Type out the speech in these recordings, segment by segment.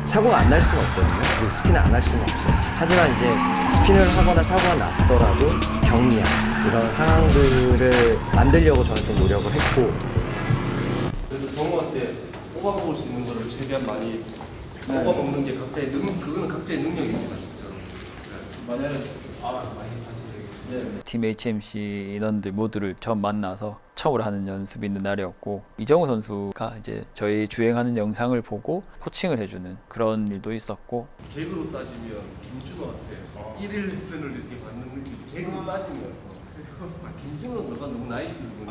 사고가 안 날 수는 없거든요. 그리고 스피는 안 할 수는 없어요. 하지만 이제 스피를 하거나 사고가 났더라도 경미한 이런 상황들을 만들려고 저는 좀 노력을 했고. 그래도 정우한테 뽑아먹을 수 있는 거를 최대한 많이 뽑아먹는 게 각자의 그거는 각자의 능력입니다, 진짜로. 만약에 팀 HMC 인원들 모두를 처음 만나서 처음으로 하는 연습이 있는 날이었고, 이정우 선수가 이제 저희 주행하는 영상을 보고 코칭을 해주는 그런 일도 있었고. 개그로 따지면 김준호한테 1일 레슨을 이렇게 받는 느낌이지. 개그로 따지면 김준호는 너가 너무 나이 들고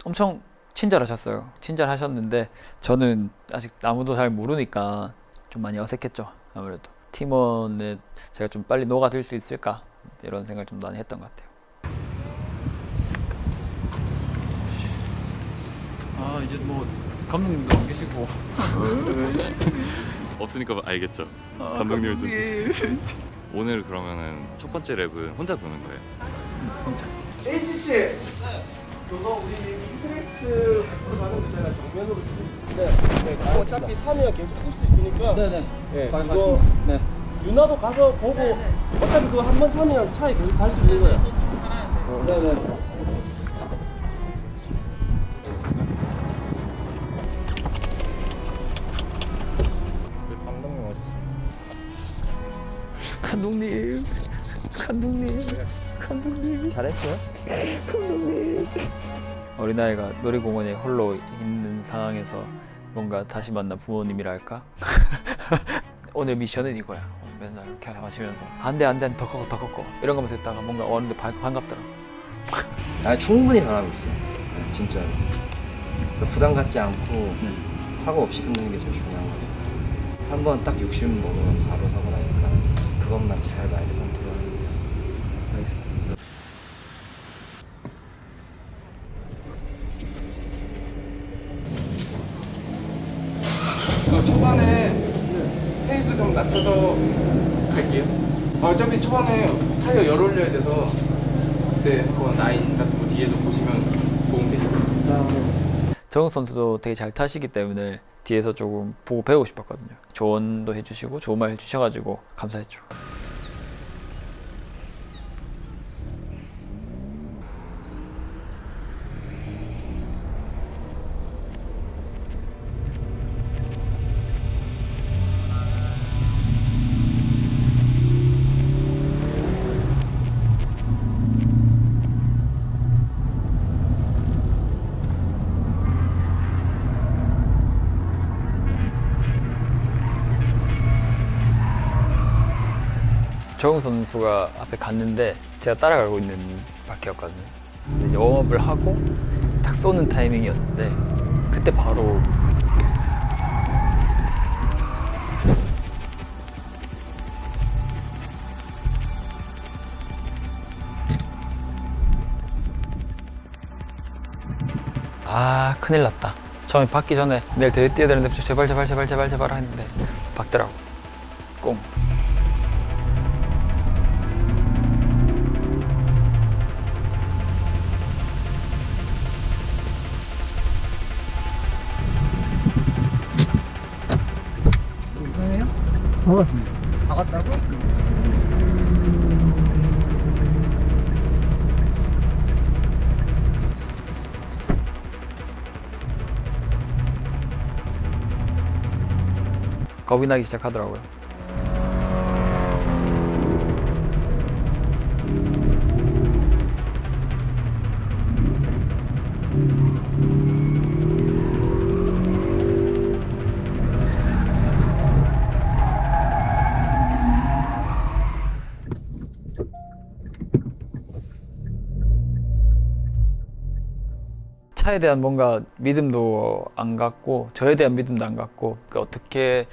엄청 친절하셨어요. 친절하셨는데 저는 아직 아무도 잘 모르니까 좀 많이 어색했죠. 아무래도 팀원에 제가 좀 빨리 녹아들 수 있을까 이런 생각을 좀 많이 했던 것 같아요. 아 이제 뭐 감독님도 안 계시고 없으니까 알겠죠. 감독님은 좀. 오늘 그러면은 첫 번째 랩은 혼자 도는 거예요? H씨! 그거 우리 인트레스트 가는 거잖아. 정면으로 네. 그거 어차피 사면 계속 쓸 수 있으니까. 네네. 네. 그거 네. 유나도 가서 보고 어차피 그거 한 번 사면 차에 계속 갈 수 있는 거야. 네네. 감독님 오셨어요. 감독님 잘했어요? 어린아이가 놀이공원에 홀로 있는 상황에서 뭔가 다시 만난 부모님이랄까? 오늘 미션은 이거야. 맨날 이렇게 마시면서 안돼 더 걷고 이런 거만 듣다가 뭔가 어른들 반갑더라고. 아, 충분히 잘하고 있어요. 네, 진짜로. 그러니까 부담 갖지 않고 사고 없이 끝내는 게 제일 중요한 거니까. 한번 딱 욕심 먹으면 바로 사고 나니까 그것만 잘 마인드 컨트롤하는 게 알겠습니다. 초반에 페이스 좀 낮춰서 갈게요. 어차피 초반에 타이어 열 올려야 돼서 그때 한번 라인 같은 거 뒤에서 보시면 도움 되실 거예요. 정욱 선수도 되게 잘 타시기 때문에 뒤에서 조금 보고 배우고 싶었거든요. 조언도 해주시고 좋은 말 해주셔가지고 감사했죠. 정우 선수가 앞에 갔는데 제가 따라가고 있는 바퀴였거든요. 근데 영업을 하고 딱 쏘는 타이밍이었는데 그때 바로 아 큰일 났다. 처음에 박기 전에 내일 대회 뛰어야 되는데 제발 했는데 박더라고. 꽁. 다 갔다고? 겁이 나기 시작하더라고요. 차에 대한 뭔가 믿음도 안 갖고 저에 대한 믿음도 안 갖고 어떻게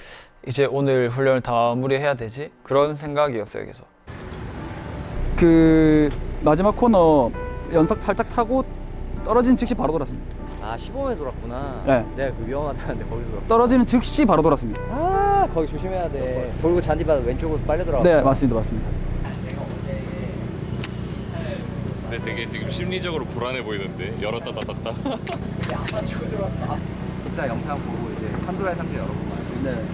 이제 오늘 훈련을 다 마무리해야 되지? 그런 생각이었어요. 계속. 그 마지막 코너 연석 살짝 타고 떨어진 즉시 바로 돌았습니다. 아 15에 돌았구나. 네. 내가 그 위험하다는데 거기서 돌았. 떨어지는 즉시 바로 돌았습니다. 아 거기 조심해야 돼. 돌고 잔디바닥 왼쪽으로 빨려 들어가. 네, 맞습니다. 근데 되게 지금 심리적으로 불안해 보이는데 열었다 닫았다. 아빠 치고 들어왔어. 이따 영상 보고 이제 판도라의 상자 열어보면. 네.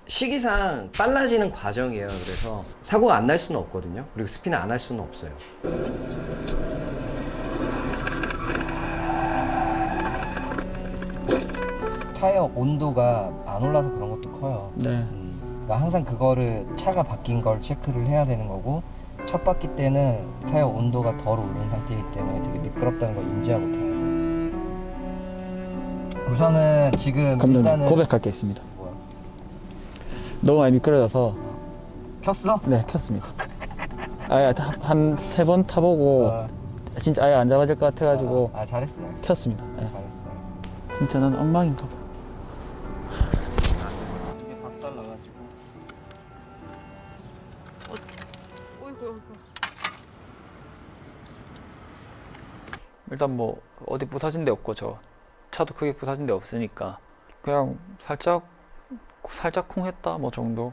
시기상 빨라지는 과정이에요. 그래서 사고가 안 날 수는 없거든요. 그리고 스피는 안 할 수는 없어요. 타이어 온도가 안 올라서 그런 것도 커요. 네. 그러니까 항상 그거를 차가 바뀐 걸 체크를 해야 되는 거고, 첫 바퀴 때는 타이어 온도가 덜 오른 상태이기 때문에 되게 미끄럽다는 걸 인지하고 타야 돼요. 우선은 지금 일단은 고백할 게 있습니다. 뭐야? 너무 많이 미끄러져서 켰어? 네 켰습니다. 아예 한 3번 타보고 진짜 아예 안 잡아질 것 같아가지고 잘했어. 켰습니다. 네. 잘했어. 진짜 난 엉망인가 봐. 이게 박살 나가지고. 어이구. 일단 뭐 어디 부서진 데 없고 저 차도 크게 부서진 데 없으니까 그냥 살짝 쿵했다 뭐 정도.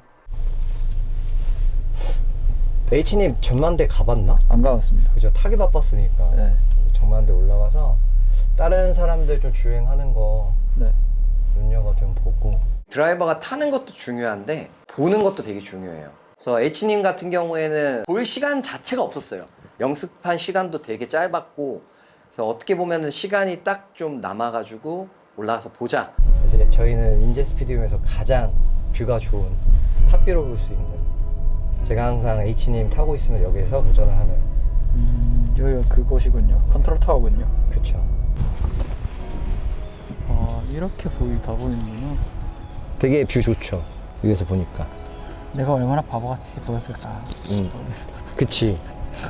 H님 전만대 가봤나? 안 가봤습니다. 그죠, 타기 바빴으니까. 네. 전만대 올라가서 다른 사람들 좀 주행하는 거 네. 눈여겨 좀 보고. 드라이버가 타는 것도 중요한데 보는 것도 되게 중요해요. 그래서 H님 같은 경우에는 볼 시간 자체가 없었어요. 연습한 시간도 되게 짧았고, 그래서 어떻게 보면은 시간이 딱 좀 남아가지고 올라가서 보자. 그래서 저희는 인제 스피드움에서 가장 뷰가 좋은 탑뷰로 볼 수 있는, 제가 항상 H님 타고 있으면 여기에서 운전을 하는. 여기가 그곳이군요. 컨트롤 타워군요. 그쵸. 이렇게 다 보이는구나. 되게 뷰 좋죠, 위에서 보니까. 내가 얼마나 바보같이 보였을까. 그치.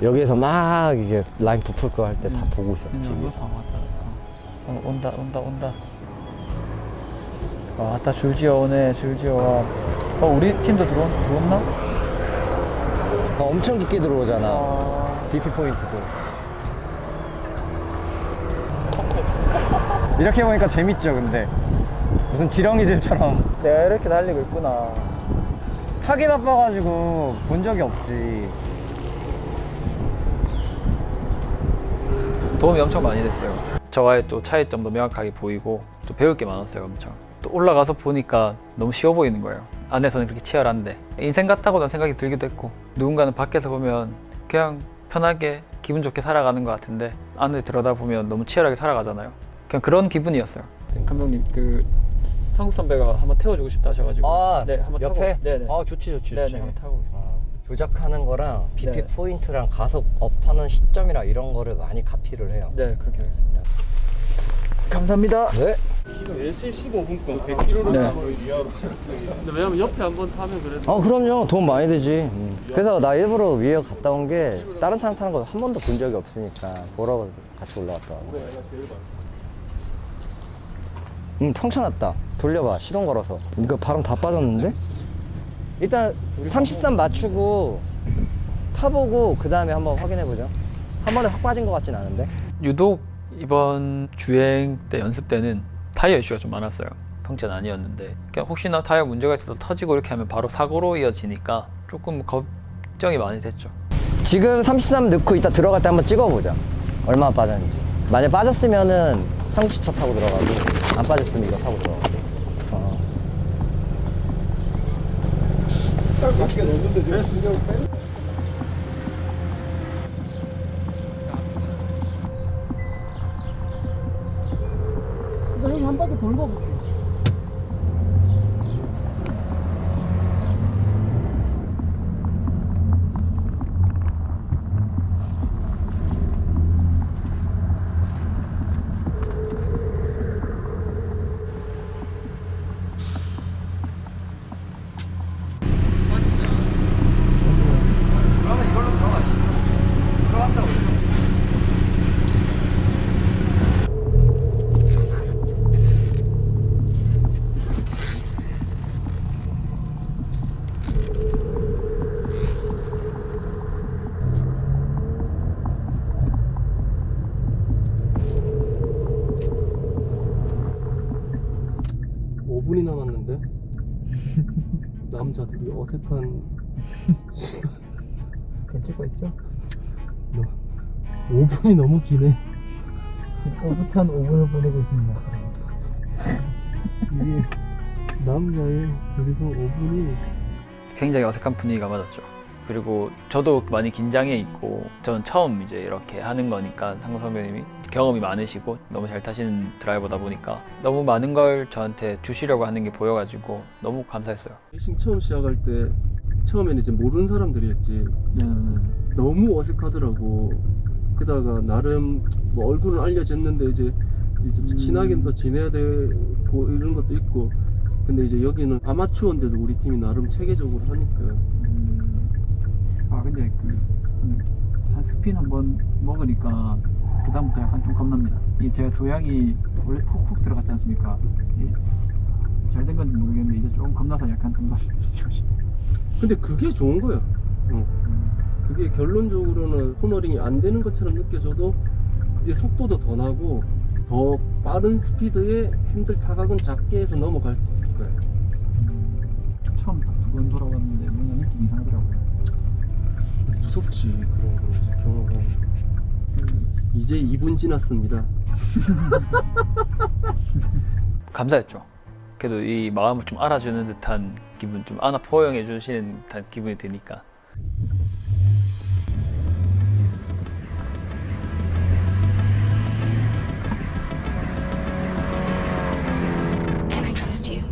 여기에서 막 이게 라인 부풀 거 할 때 다 보고 있었지. 진짜 얼마나 위에서. 바보같았을까. 온다. 왔다. 줄지어 오네. 줄지어 와. 우리 팀도 들어왔나? 엄청 깊게 들어오잖아. BP 포인트도. 이렇게 보니까 재밌죠, 근데. 무슨 지렁이들처럼. 내가 이렇게 달리고 있구나. 타기 바빠가지고 본 적이 없지. 도움이 엄청 많이 됐어요. 저와의 또 차이점도 명확하게 보이고 또 배울 게 많았어요. 엄청. 또 올라가서 보니까 너무 쉬워 보이는 거예요. 안에서는 그렇게 치열한데 인생 같다고는 생각이 들기도 했고, 누군가는 밖에서 보면 그냥 편하게 기분 좋게 살아가는 것 같은데 안에 들여다 보면 너무 치열하게 살아가잖아요. 그냥 그런 기분이었어요. 감독님 상국 선배가 한번 태워주고 싶다 하셔가지고 네, 한번 옆에? 타고. 네네. 좋지. 네네, 한번 타고 오겠습니다. 조작하는 거랑 BP 네. 포인트랑 가속 업하는 시점이랑 이런 거를 많이 카피를 해요. 네, 그렇게 하겠습니다. 감사합니다. 네. 지금 10시 15분권 100km로 네. 가고 근데 왜냐면 옆에 한번 타면 그래도 그럼요. 돈 많이 되지. 그래서 나 일부러 위에 갔다 온 게 다른 사람 타는 거 한 번도 본 적이 없으니까 보러 같이 올라갔다 왔는데. 내가 제일 많아. 평쳐놨다. 돌려봐. 시동 걸어서. 이거 바람 다 빠졌는데? 일단 33 맞추고 타보고 그 다음에 한번 확인해보죠. 한 번에 확 빠진 것 같진 않은데? 유독 이번 주행 때 연습 때는 타이어 이슈가 좀 많았어요. 평지는 아니었는데 그냥 혹시나 타이어 문제가 있어서 터지고 이렇게 하면 바로 사고로 이어지니까 조금 걱정이 많이 됐죠. 지금 33 넣고 이따 들어갈 때 한번 찍어보자. 얼마나 빠졌는지. 만약 빠졌으면은 상욱씨 차 타고 들어가고, 안 빠졌으면 이거 타고 들어가고. 딱 맞게 넣는데 내가 신경 빼? 형이 한 바퀴 돌고 볼게. 그러면 이걸로 들어가시죠. 들어간다고. 분이 남았는데 남자들이 어색한 시간. 잘 찍고 있죠? 5분이 너무 기네. 오붓한 5분을 보내고 있습니다. 이게 남자의 둘이서 5분이 굉장히 어색한 분위기가 맞았죠. 그리고 저도 많이 긴장해 있고 저는 처음 이제 이렇게 하는 거니까 상무 선배님이 경험이 많으시고 너무 잘 타시는 드라이버다 보니까 너무 많은 걸 저한테 주시려고 하는 게 보여가지고 너무 감사했어요. 레이싱 처음 시작할 때 처음에는 이제 모르는 사람들이었지. 너무 어색하더라고. 그다가 나름 뭐 얼굴은 알려졌는데 이제 친하게는 더 지내야 되고 이런 것도 있고. 근데 이제 여기는 아마추어인데도 우리 팀이 나름 체계적으로 하니까. 아 근데 한 스핀 한번 먹으니까 그 다음부터 약간 좀 겁납니다. 이 제가 조향이 원래 푹푹 들어갔지 않습니까? 잘 된 건지 모르겠는데 이제 조금 겁나서 약간 좀 더 조심. 근데 그게 좋은 거야. 그게 결론적으로는 코너링이 안 되는 것처럼 느껴져도 그게 속도도 더 나고 더 빠른 스피드에 핸들 타각은 작게 해서 넘어갈 수 있을 거야. 처음 딱 두 번 돌아왔는데 뭔가 느낌이 이상하더라고요. 무섭지 그런 거 이제 경험하면. 이제 2분 지났습니다. 감사했죠. 그래도 이 마음을 좀 알아주는 듯한 기분, 좀 안아 포용해 주시는 듯한 기분이 드니까. Can I trust you?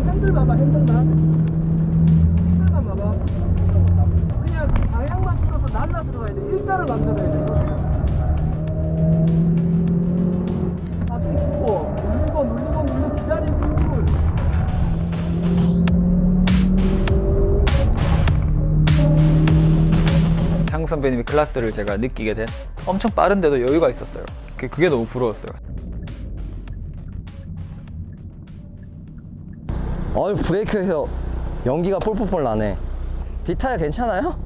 핸들 봐봐, 핸들만 봐봐. 그냥 방향만 틀어서 날라 들어가야 돼. 일자를 만들어야 돼. 나중에 주고 누르고 기다리고. 상국 선배님의 클래스를 제가 느끼게 된 엄청 빠른데도 여유가 있었어요. 그게 너무 부러웠어요. 브레이크에서 연기가 폴폴폴 나네. 뒷타야 괜찮아요?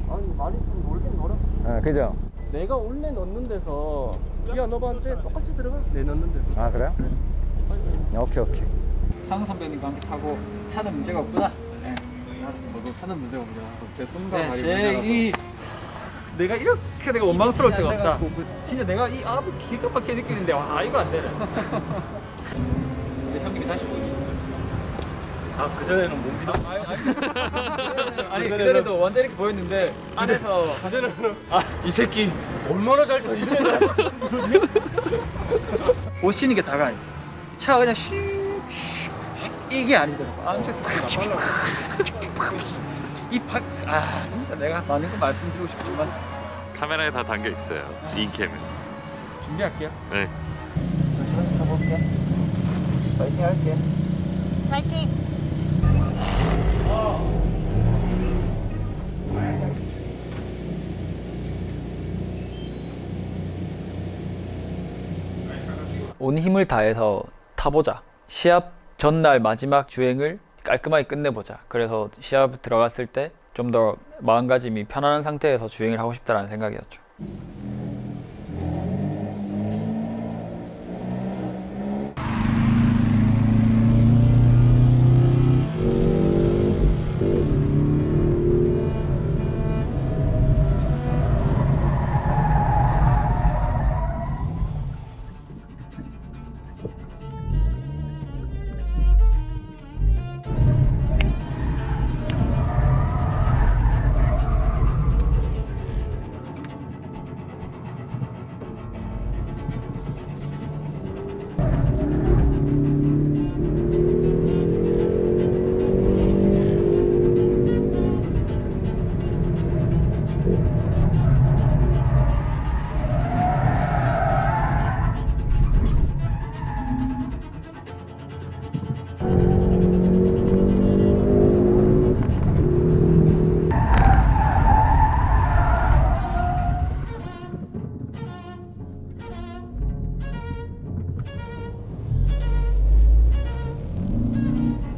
아니 많이 좀 놀긴 놀아. 그죠? 내가 원래 넣는 데서 기아 넣어봤는데 똑같이 들어가. 내 넣는 데서. 아 그래요? 오케이. 상우 선배님과 함께 타고 차는 문제가 없구나. 네. 알았어. 저도 차는 문제가 없냐. 제 손과 발이 문제라서. 내가 이렇게 내가 원망스러울 때가 없다. 진짜 내가 이 기가 막히게 느끼는데 와 이거 안 되네. 이제 형님이 다시 보니. 그전에는 못 믿어. 아니 그전에도 완전 이렇게 보였는데 안에서 그전에는 이 새끼 얼마나 잘 타시는 못 쉬는 게 다가 아니야. 차가 그냥 슉 이게 아니더라고. 안쪽에서 진짜 내가 많은 거 말씀드리고 싶지만 카메라에 다 담겨 있어요. 인캠은. 준비할게요. 네. 저는 가볼게요. 파이팅 할게요. 파이팅! 온 힘을 다해서 타보자. 시합 전날 마지막 주행을 깔끔하게 끝내보자. 그래서 시합 들어갔을 때 좀 더 마음가짐이 편안한 상태에서 주행을 하고 싶다라는 생각이었죠.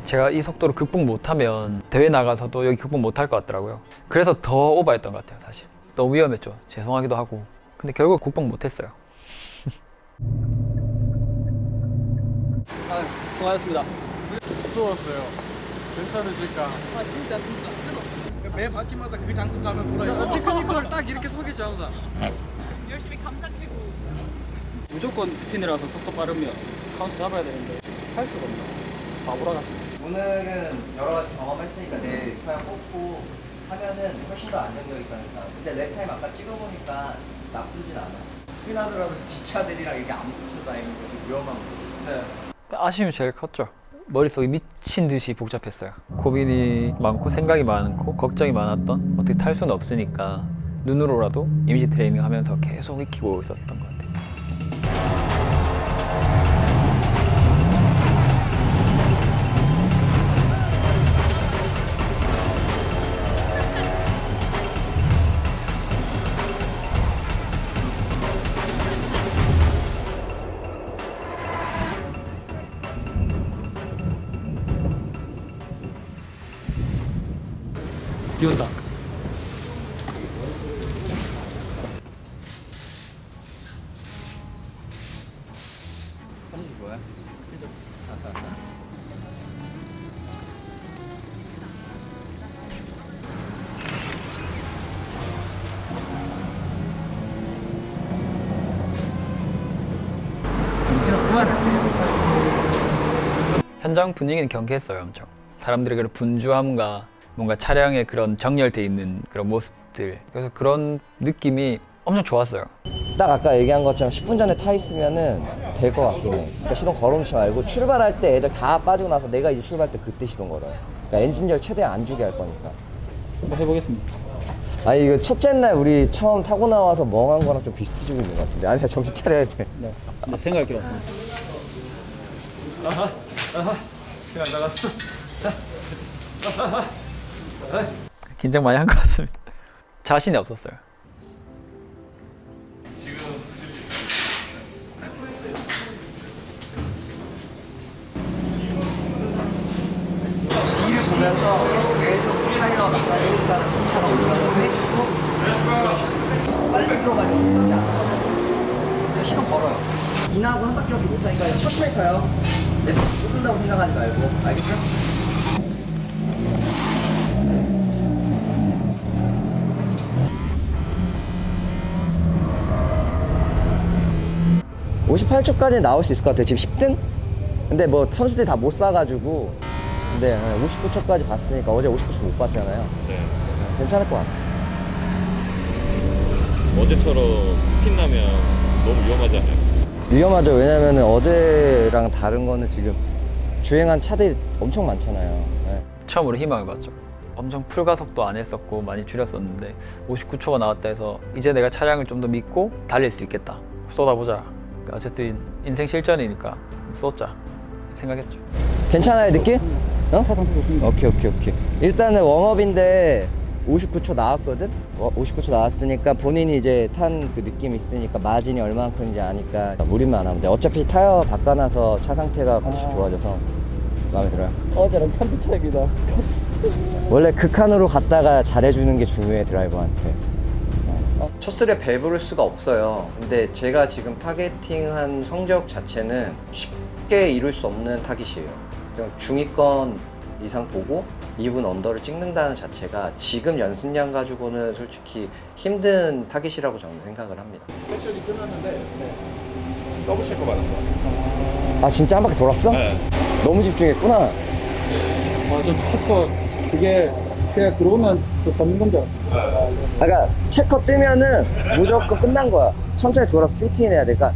제가 이 속도로 극복 못하면 대회 나가서도 여기 극복 못할 것 같더라고요. 그래서 더 오버했던 것 같아요. 사실 너무 위험했죠. 죄송하기도 하고. 근데 결국 극복 못했어요. 수고하셨습니다. 무서웠어요. 괜찮으실까? 아 진짜. 매 바퀴마다 그 장소 가면 돌아있어. 피크닉을 딱 이렇게 서 계셔 항상. 열심히 감자 캐고. 무조건 스피드라서 속도 빠르면 카운트 잡아야 되는데 할 수가 없나? 바보라 가지고. 오늘은 여러 가지 경험했으니까 내일 타야 뽑고 하면은 훨씬 더 안정적이 있다니까. 근데 랩타임 아까 찍어보니까 나쁘진 않아. 스피나더라도 뒷차들이랑 이렇게 안 붙여 다니는 게 좀 위험한 거. 네. 아쉬움이 제일 컸죠. 머릿속이 미친 듯이 복잡했어요. 고민이 많고 생각이 많고 걱정이 많았던, 어떻게 탈 수는 없으니까 눈으로라도 이미지 트레이닝 하면서 계속 익히고 있었던 것 같아요. 비 온다. 편집 뭐야? 현장 분위기는 경쾌했어요. 엄청 사람들의 그런 분주함과 뭔가 차량의 그런 정렬돼 있는 그런 모습들, 그래서 그런 느낌이 엄청 좋았어요. 딱 아까 얘기한 것처럼 10분 전에 타 있으면은 될 것 같긴 해. 그러니까 시동 걸어놓지 말고 출발할 때 애들 다 빠지고 나서 내가 이제 출발할 때 그때 시동 걸어요. 그러니까 엔진열 최대한 안 주게 할 거니까. 한번 해보겠습니다. 아니 이거 첫째 날 우리 처음 타고 나와서 멍한 거랑 좀 비슷해지고 있는 것 같은데. 아니 정신 차려야 돼. 네. 생각할 게 없습니다. 시간 나갔어. 긴장 많이 한 것 같습니다. 자신이 없었어요. 뒤를 보면서 계속 타이어 마사지 해주다가 뒷차가 오면서 빼주고 빨리 들어가야 되는데 안 하고 그냥 시동 걸어요. 인하고 한 바퀴밖에 못 타니까 천천히 타요. 내가 쏟는다고 생각하지 말고. 알겠죠? 음. 58초까지 나올 수 있을 것 같아요. 지금 10등? 근데 뭐 선수들이 다 못 싸가지고. 근데 59초까지 봤으니까 어제 59초 못 봤잖아요. 네. 괜찮을 것 같아요. 어제처럼 스핀 나면 너무 위험하지 않아요? 위험하죠. 왜냐면은 어제랑 다른 거는 지금 주행한 차들이 엄청 많잖아요. 네. 처음으로 희망을 봤죠. 엄청 풀가속도 안 했었고 많이 줄였었는데 59초가 나왔다 해서 이제 내가 차량을 좀 더 믿고 달릴 수 있겠다. 쏟아보자. 그러니까 어쨌든 인생 실전이니까 쏟자 생각했죠. 괜찮아요, 느낌? 어? 오케이. 일단은 웜업인데 59초 나왔거든? 59초 나왔으니까 본인이 이제 탄 그 느낌이 있으니까 마진이 얼마만큼인지 아니까 무리만 안 하면 돼. 어차피 타이어 바꿔놔서 차 상태가 컨디션 좋아져서 마음에 들어요. 어제랑 편지 차이다. 원래 극한으로 갔다가 잘해주는 게 중요해, 드라이버한테. 첫 술에 배부를 수가 없어요. 근데 제가 지금 타겟팅한 성적 자체는 쉽게 이룰 수 없는 타깃이에요. 그냥 중위권 이상 보고 2분 언더를 찍는다는 자체가 지금 연습량 가지고는 솔직히 힘든 타깃이라고 저는 생각을 합니다. 세션이 끝났는데 더블 체크 받았어. 아, 진짜 한 바퀴 돌았어? 네. 너무 집중했구나. 아, 저 체커 그게 그냥 들어오면 그 받는 건 줄 알았어요. 그러니까 체커 뜨면은 무조건 끝난 거야. 천천히 돌아서 피팅해야 되니까.